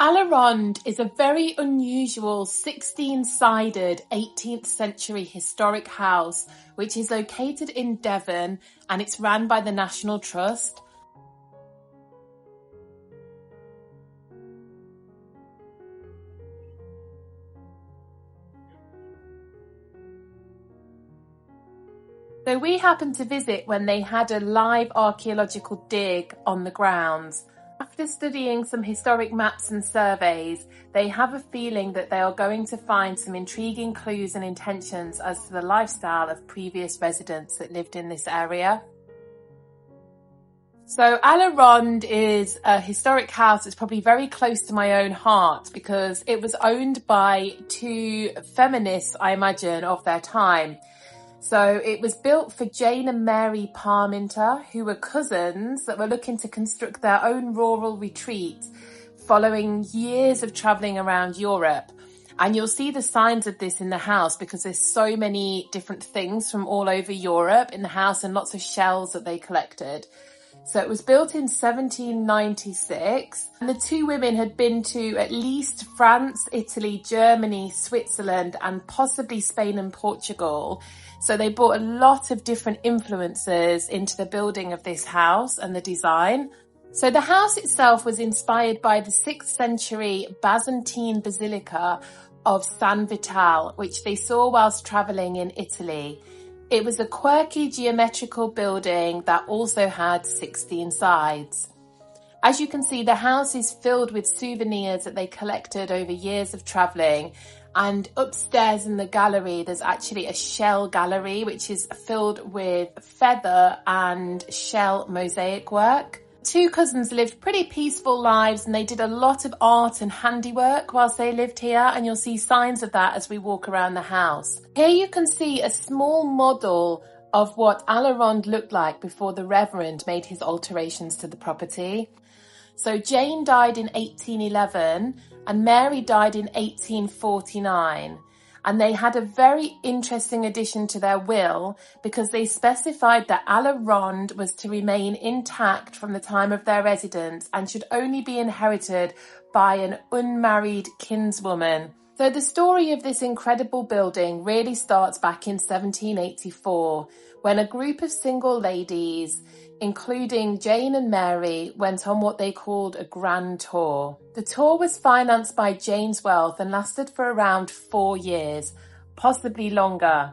Ronde is a very unusual 16-sided 18th century historic house which is located in Devon and it's run by the National Trust. So we happened to visit when they had a live archaeological dig on the grounds. After studying some historic maps and surveys, they have a feeling that they are going to find some intriguing clues and intentions as to the lifestyle of previous residents that lived in this area. So Ronde is a historic house that's probably very close to my own heart because it was owned by two feminists, I imagine, of their time. So it was built for Jane and Mary Parminter, who were cousins that were looking to construct their own rural retreat following years of travelling around Europe. And you'll see the signs of this in the house because there's so many different things from all over Europe in the house and lots of shells that they collected. So it was built in 1796 and the two women had been to at least France, Italy, Germany, Switzerland and possibly Spain and Portugal. So they brought a lot of different influences into the building of this house and the design. So the house itself was inspired by the 6th century Byzantine Basilica of San Vital, which they saw whilst travelling in Italy. It was a quirky geometrical building that also had 16 sides. As you can see, the house is filled with souvenirs that they collected over years of travelling. And upstairs in the gallery, there's actually a shell gallery, which is filled with feather and shell mosaic work. Two cousins lived pretty peaceful lives and they did a lot of art and handiwork whilst they lived here, and you'll see signs of that as we walk around the house. Here you can see a small model of what Ronde looked like before the Reverend made his alterations to the property. So Jane died in 1811 and Mary died in 1849. And they had a very interesting addition to their will because they specified that Ronde was to remain intact from the time of their residence and should only be inherited by an unmarried kinswoman. So the story of this incredible building really starts back in 1784 when a group of single ladies, including Jane and Mary, went on what they called a grand tour. The tour was financed by Jane's wealth and lasted for around 4 years, possibly longer.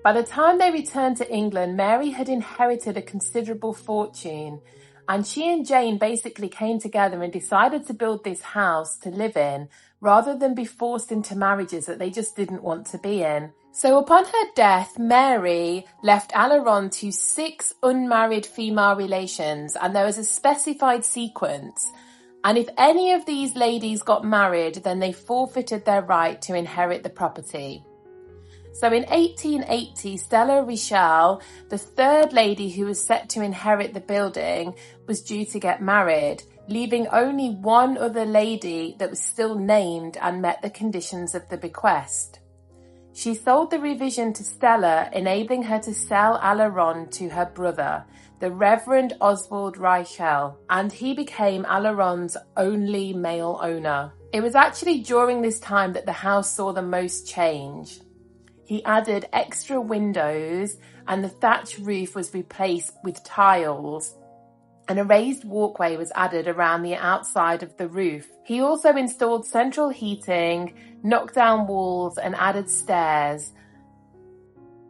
By the time they returned to England, Mary had inherited a considerable fortune, and she and Jane basically came together and decided to build this house to live in rather than be forced into marriages that they just didn't want to be in. So upon her death, Mary left Ronde to 6 unmarried female relations, and there was a specified sequence. And if any of these ladies got married, then they forfeited their right to inherit the property. So in 1880, Stella Richel, the third lady who was set to inherit the building, was due to get married, leaving only one other lady that was still named and met the conditions of the bequest. She sold the revision to Stella, enabling her to sell Ronde to her brother, the Reverend Oswald Reichel, and he became Ronde's only male owner. It was actually during this time that the house saw the most change. He added extra windows and the thatch roof was replaced with tiles, and a raised walkway was added around the outside of the roof. He also installed central heating, knocked down walls and added stairs.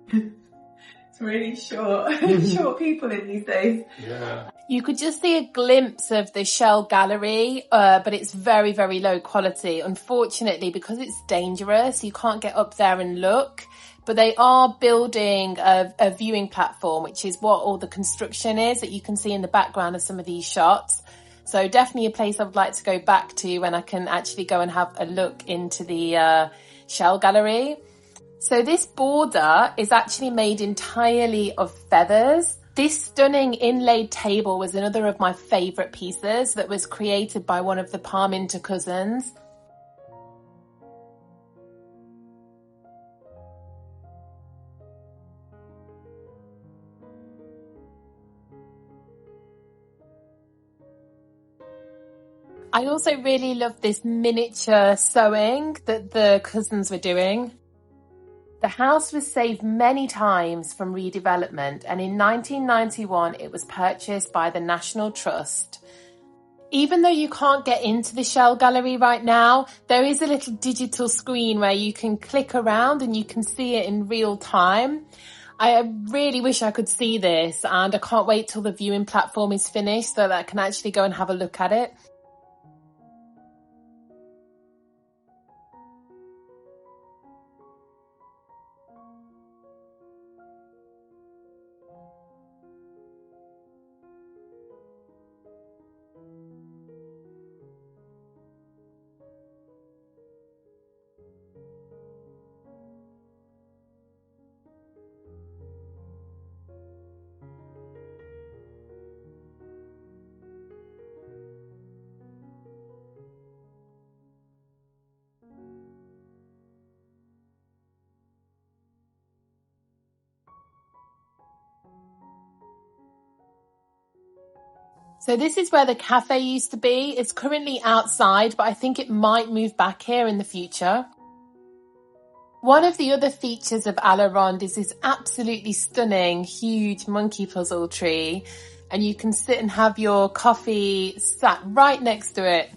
It's really short people in these days. Yeah. You could just see a glimpse of the shell gallery, but it's very, very low quality. Unfortunately, because it's dangerous, you can't get up there and look. But they are building a viewing platform, which is what all the construction is that you can see in the background of some of these shots. So definitely a place I would like to go back to when I can actually go and have a look into the shell gallery. So this border is actually made entirely of feathers. This stunning inlaid table was another of my favourite pieces that was created by one of the Parminter cousins. I also really love this miniature sewing that the cousins were doing. The house was saved many times from redevelopment, and in 1991 it was purchased by the National Trust. Even though you can't get into the Shell Gallery right now, there is a little digital screen where you can click around and you can see it in real time. I really wish I could see this, and I can't wait till the viewing platform is finished so that I can actually go and have a look at it. So this is where the cafe used to be. It's currently outside, but I think it might move back here in the future. One of the other features of Ronde is this absolutely stunning, huge monkey puzzle tree, and you can sit and have your coffee sat right next to it.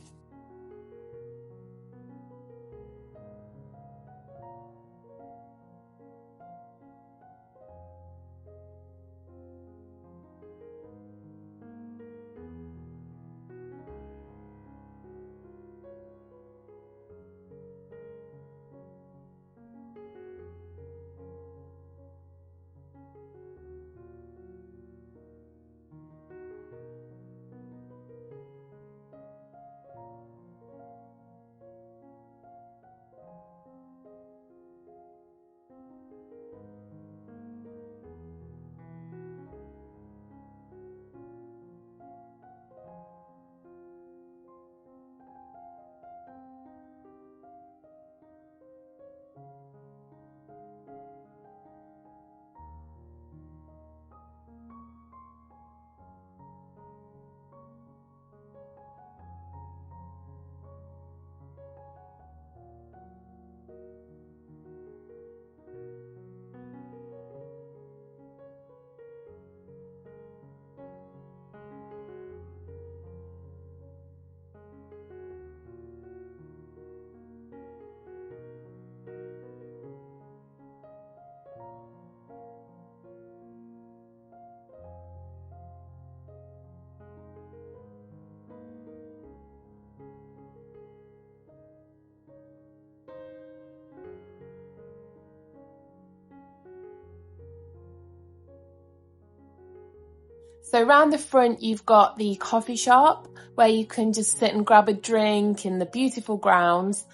So around the front, you've got the coffee shop where you can just sit and grab a drink in the beautiful grounds.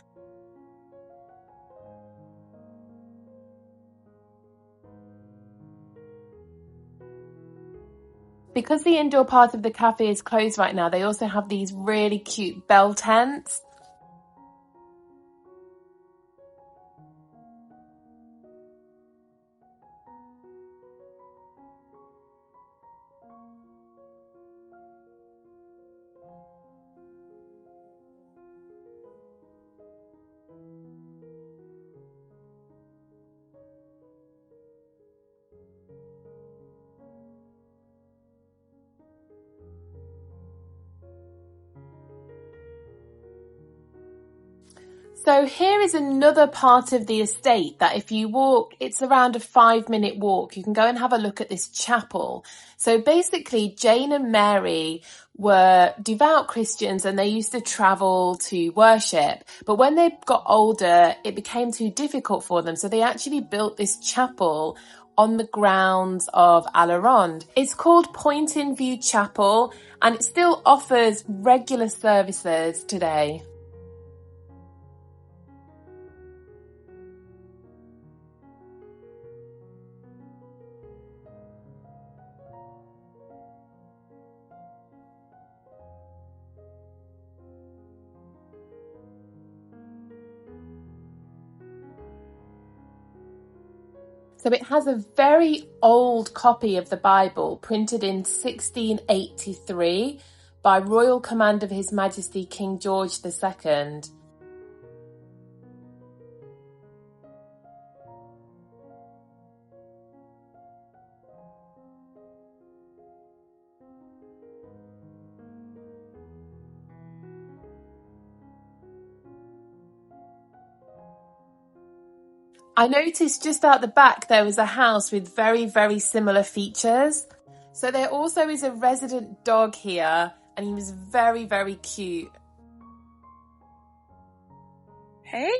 Because the indoor part of the cafe is closed right now, they also have these really cute bell tents. So here is another part of the estate that if you walk, it's around a 5-minute walk. You can go and have a look at this chapel. So basically, Jane and Mary were devout Christians and they used to travel to worship. But when they got older, it became too difficult for them. So they actually built this chapel on the grounds of Ronde. It's called Point in View Chapel, and it still offers regular services today. So it has a very old copy of the Bible printed in 1683 by royal command of His Majesty King George II. I noticed just out the back there was a house with very, very similar features. So there also is a resident dog here, and he was very, very cute. Hey?